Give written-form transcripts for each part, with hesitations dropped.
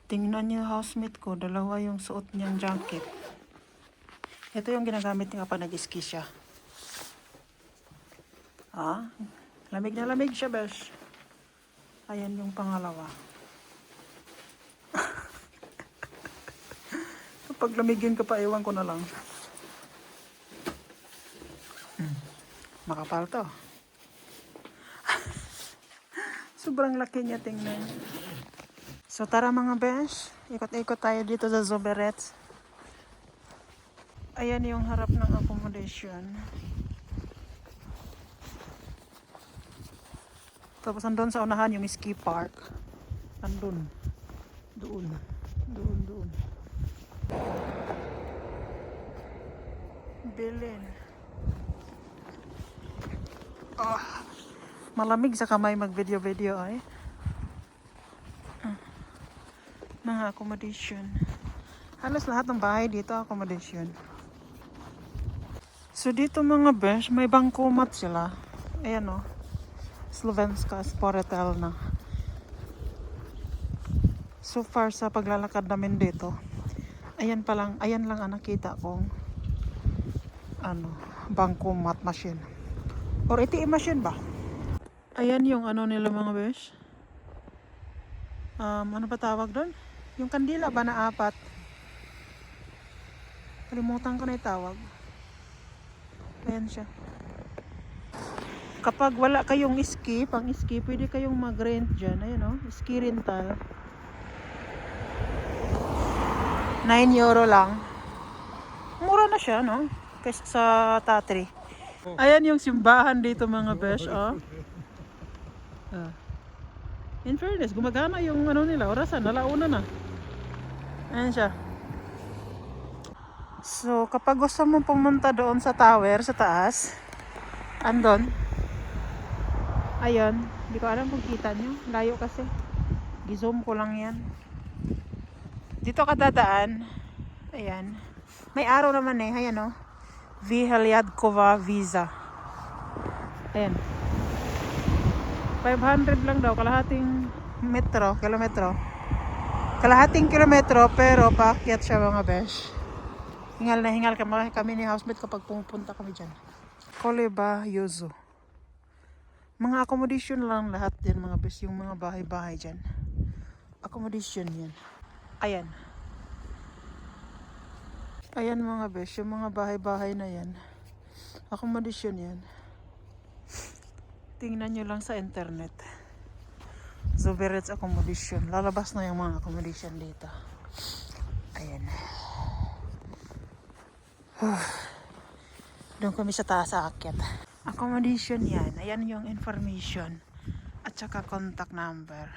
Tingnan niyo housemate ko, dalawa yung suot niyang jacket. Ito yung ginagamit niya kapag nag-ski siya. Ah, lamig na lamig siya, besh. Ayan yung pangalawa. Kapag lamigin ka pa, iwan ko na lang. Makapal to. Sobrang laki niya, tingnan. So tara mga besh, ikot-ikot tayo dito sa Zoberets. Ayan yung harap ng accommodation. Tapos andun sa unahan yung ski park. Andun. Doon. Bilin. Oh, malamig sa kamay mag-video-video ay. Mga accommodation. Halos lahat ng bahay dito accommodation. So dito mga besh, may bangkomat sila. Ayan o. Slovenska Sporetel na. So far sa paglalakad namin dito, ayan lang ang nakita kong bangkomat machine. Or ATM machine ba? Ayan yung nila mga besh. Ano ba tawag doon? Yung kandila ba na apat? Kalimutan ko na itawag. Ayan siya. Kapag wala kayong ski, pang ski, pwede kayong mag-rent dyan. Ayan o, ski rental. 9 euro lang. Mura na siya, no? Kaysa sa Tatri. Ayan yung simbahan dito mga besh, oh. In fairness, gumagana yung nila, orasan, nalauna na. Ayan siya. So, kapag gusto mo pumunta doon sa tower, sa taas, andon. Ayun, hindi ko alam kung kita nyo. Layo kasi. Gizoom ko lang yan. Dito ka dadaan. Ayan. May araw naman eh. Ayan o. Vyhliadkova Visa. Ayan. 500 lang daw. Kalahating kilometro. Kalahating kilometro pero paakyat siya mga besh. Hingal na hingal kami ni housemate kapag pumupunta kami dyan. Koleba Yuzu. Mga accommodation lang lahat yan mga besh. Yung mga bahay-bahay dyan. Accommodation yan. Ayan. Ayan mga besh. Yung mga bahay-bahay na yan. Accommodation yan. Tingnan nyo lang sa internet. Zoberets accommodation. Lalabas na yung mga accommodation dito. Ayan. Doon kami sa taas aakyat. Accommodation yan. Ayan yung information. At saka contact number.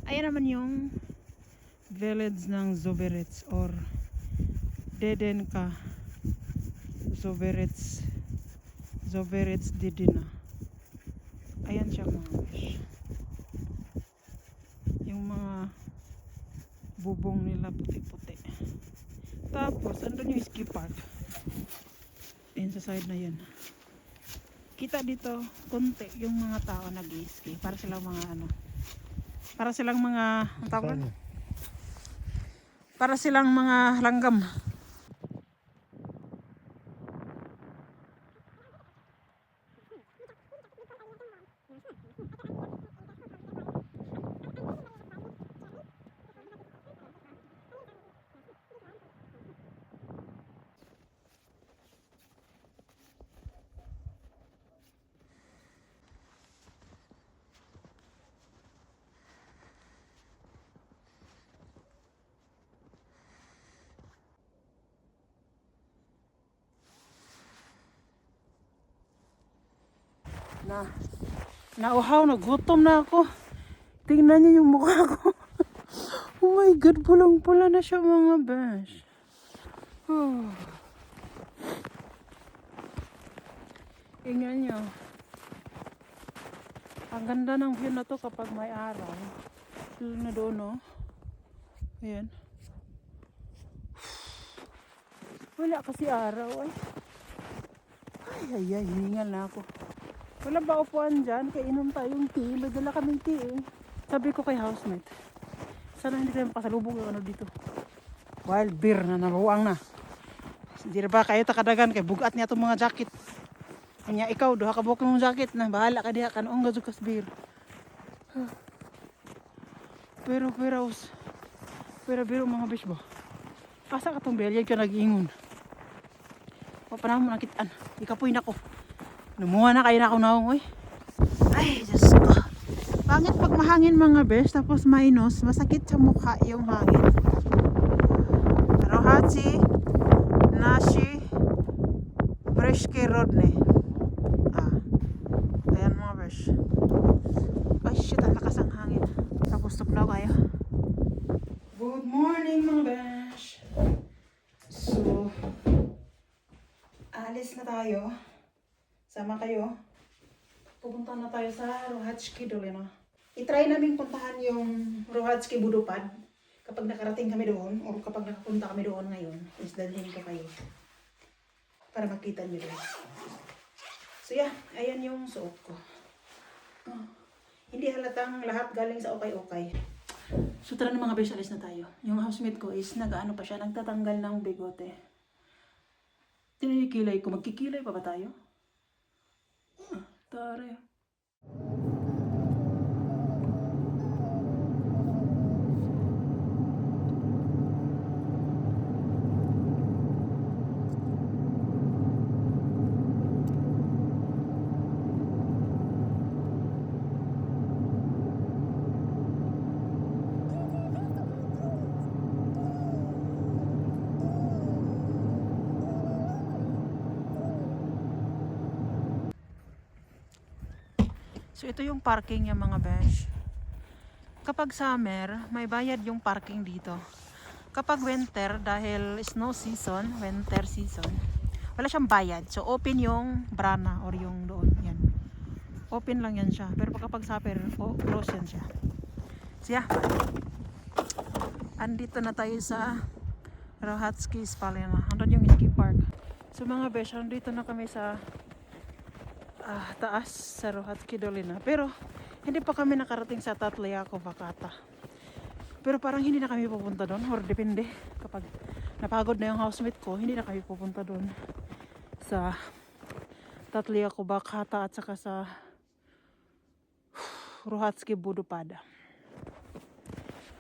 Ayan naman yung village ng Zoberets or Dedenka Zoberets Dedina. Ayan siya mga besh. Yung mga bubong nila puti-puti. Tapos andun yung ski park. Ayan sa side na yan. Kita dito konti yung mga tao nag-ski. Para silang mga para silang mga langgam. Nauhaw, nagutom na ako. Tingnan niyo yung mukha ko. Oh my God, pulang-pula na siya mga besh. Oh. Tingnan niyo. Ang ganda ng view na to kapag may araw. Lalo na doon, no? Ayan. Wala kasi araw, ay. Ay, hiningal na ako. Wala ba upuan dyan? Kaya inom tayong tea. May dala kaming tea, eh. Sabi ko kay housemate, sana hindi tayo makasalubong yung ano dito. Wild beer na naluwang na. Hindi na ba kayo takadagan kay bugat niya itong mga jacket. Kanya ikaw, duha ka buhok ng jacket na bahala ka diha kanoong gadukas beer. Pero mga bish ba? Asa ka tong belyag ka nag-ingon? O panahon mo nakitaan. Ikapoy na ko. Lumuha na kayo na ako naong, oy. Ay, Diyos ko. Pangit pag mahangin mga besh, tapos minus, masakit sa mukha yung hangin. Rohatsi, Nashi, Breshke Rodney. Ayan mga besh. Ay shit, ang lakas ang hangin. Tapos stop na kayo. Good morning mga besh. So, alis na tayo. Sama kayo. Pupunta na tayo sa Rohatski Dolina. I-try namin puntahan yung Rohatski Budupad. Kapag nakarating kami doon, o kapag nakapunta kami doon ngayon, is dalhin ko kayo. Para makita nyo doon. So yeah, ayan yung suot ko. Hindi halatang lahat galing sa okay-okay. So tara na mga besh, alis na tayo. Yung housemate ko is nag-ano pa siya, nagtatanggal ng bigote. Tinikilay ko, magkikilay pa ba tayo? Tara. So ito yung parking niya mga besh. Kapag summer, may bayad yung parking dito. Kapag winter, dahil snow season, winter season, wala siyang bayad. So open yung brana or yung doon. Yan. Open lang yan siya. Pero kapag summer, close yan siya. So yeah. Andito na tayo sa Rohatski Spalina. Andun yung ski park. So mga besh, andito na kami sa taas sa Rohatski Dolina. Pero hindi pa kami nakarating sa Tatlayakov Vakata. Pero parang hindi na kami pupunta doon, or depende. Kapag napagod na yung housemate ko, hindi na kami pupunta doon sa Tatlayakov Vakata at saka sa Rohatski Budupad.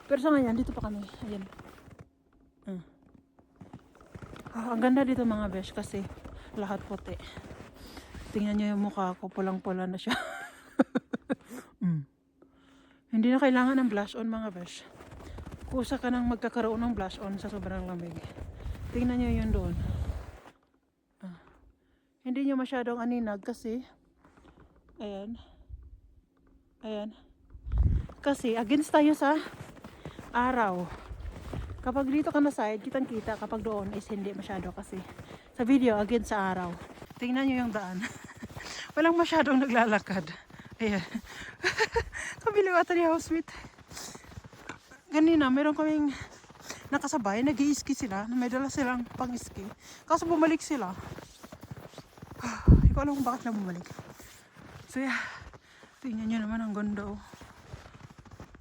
Pero sa ngayon, dito pa kami. Ayan. Ang ganda dito mga besh kasi lahat puti. Tingnan nyo yung mukha ko, pulang-pula na siya. Hindi na kailangan ng blush on mga besh. Kusa ka nang magkakaroon ng blush on sa sobrang lamig. Tingnan nyo yun doon. Hindi nyo masyadong aninag kasi ayan. Kasi against tayo sa araw. Kapag dito ka na side, kitang kita. Kapag doon is hindi masyado kasi sa video against sa araw. Tingnan nyo yung daan. Walang masyadong naglalakad. Ayan. Kabiliwatan ni housemate. Ganina, meron kaming nakasabay. Nag-i-ski sila. May dala silang pang-ski. Kaso bumalik sila. Hindi ko alam kung bakit na bumalik. So yeah. Tingnan nyo naman ang ganda.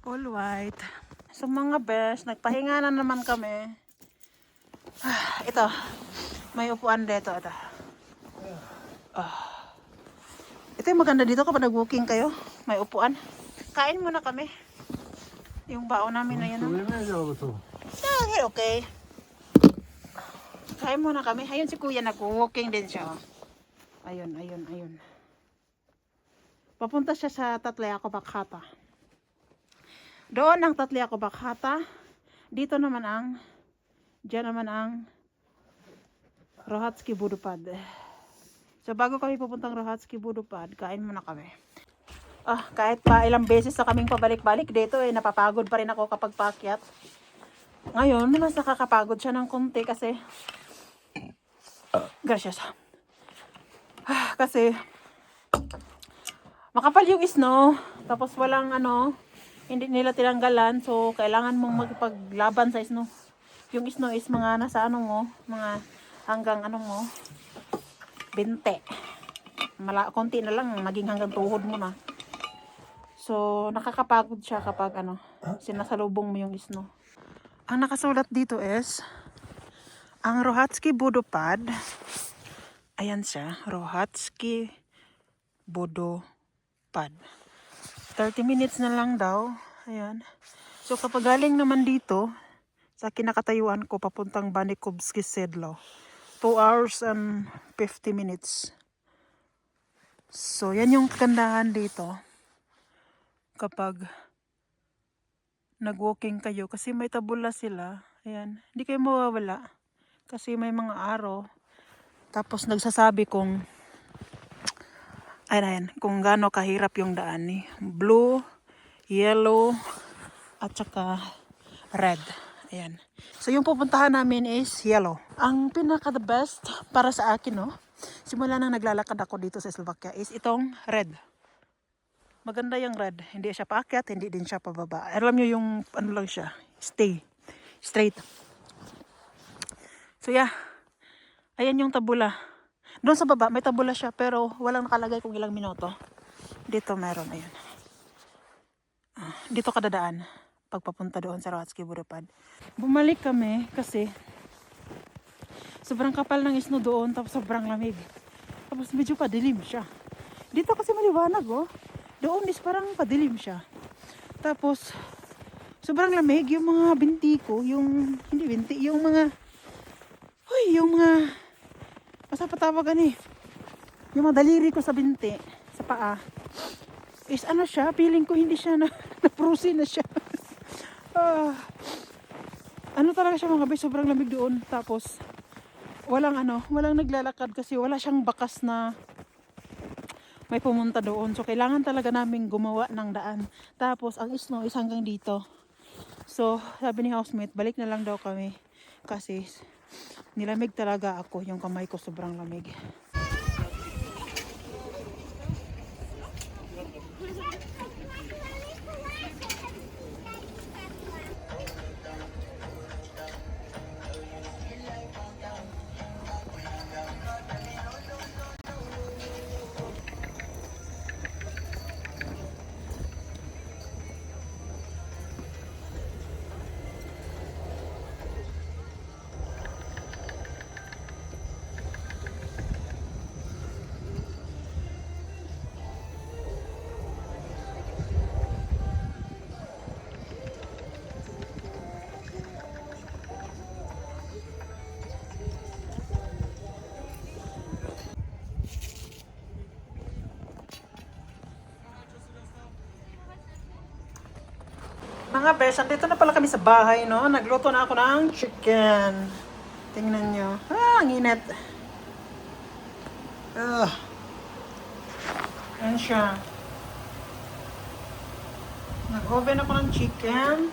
All white. So mga best, nagpahinga na naman kami. Ito. May upuan dito. Ito. Ito yung maganda dito kapag nag-walking kayo. May upuan. Kain muna kami. Yung baon namin na yan. Okay. Kain muna kami. Ayun si kuya nag-walking din siya. Ayun. Papunta siya sa Tatlayakov Vakata. Doon ang Tatlayakov Vakata. Dito naman diyan naman ang Rohatski Budupad. So bago kami pupuntang Rohatski Budupad, kain muna kami. Kahit pa ilang beses na kaming pabalik-balik dito napapagod pa rin ako kapag paakyat. Ngayon, mas nakakapagod siya ng konti kasi gracias. Kasi makapal yung snow, tapos walang ano, hindi nila tinanggalan, so kailangan mong magpaglaban sa snow. Yung snow is mga nasa ano mo, mga hanggang ano mo, 20. Konti na lang, maging hanggang tuhod mo na. So, nakakapagod siya kapag ano, sinasalubong mo yung snow. Ang nakasulat dito is, ang Rohatsky Budopad, ayan siya, Rohatsky Budopad. 30 minutes na lang daw. Ayan. So kapag galing naman dito, sa kinakatayuan ko papuntang Banikovsky Sedlo, 2 hours and 50 minutes. So yan yung kagandahan dito kapag nag-walking kayo kasi may tabula sila. Ayan. Hindi kayo mawawala kasi may mga araw. Tapos nagsasabi kung ayan, kung gaano kahirap yung daan ni blue, yellow, at saka red. Ayan. So yung pupuntahan namin is yellow. Ang pinaka the best para sa akin, no, simula nang naglalakad ako dito sa Slovakia is itong red. Maganda yung red. Hindi siya paakyat, hindi din siya pababa. Alam nyo yung ano lang siya, straight. So yeah, ayan yung tabula. Doon sa baba may tabula siya pero walang nakalagay kung ilang minuto. Dito meron, ayan. Dito ka dadaan pagpapunta doon sa Rohatsky Budopad. Bumalik kami kasi sobrang kapal ng snow doon, tapos sobrang lamig. Tapos medyo padilim siya. Dito kasi maliwanag, oh. Doon is parang padilim siya. Tapos sobrang lamig yung mga binti ko, yung hindi binti, yung mga basta patawagan eh. Yung mga daliri ko sa binti, sa paa. Is ano siya, feeling ko hindi siya na-prusi na siya. Ano talaga siya mga guys, sobrang lamig doon. Tapos walang naglalakad kasi wala siyang bakas na may pumunta doon. So kailangan talaga namin gumawa ng daan. Tapos ang snow is hanggang dito. So sabi ni housemate, balik na lang daw kami kasi nilamig talaga ako, yung kamay ko sobrang lamig. Mga bes, andito na pala kami sa bahay, no? Nagluto na ako ng chicken. Tingnan nyo. Ang init. Ayan siya. Nag-oven ako ng chicken.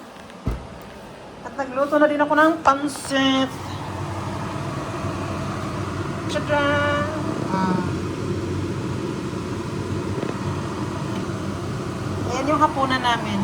At nagluto na din ako ng pansit. Tada! Ayan yung hapunan namin.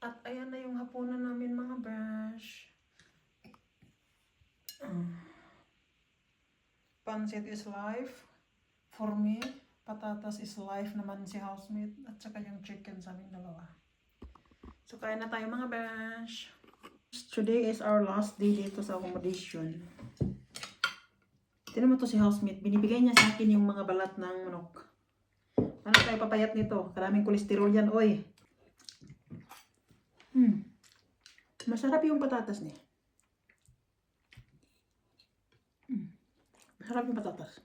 At ayan na yung hapunan namin mga besh. Pancit is life for me. Patatas is life naman si housemate. At saka yung chicken sa aming dalawa. So kain na tayo mga besh. Today is our last day dito sa accommodation. Tinan mo to si housemate. Binibigay niya sa akin yung mga balat ng manok. Ano tayo papayat nito? Karaming kolesterol yan, oy. Masarap yung patatas niya. Masarap yung patatas.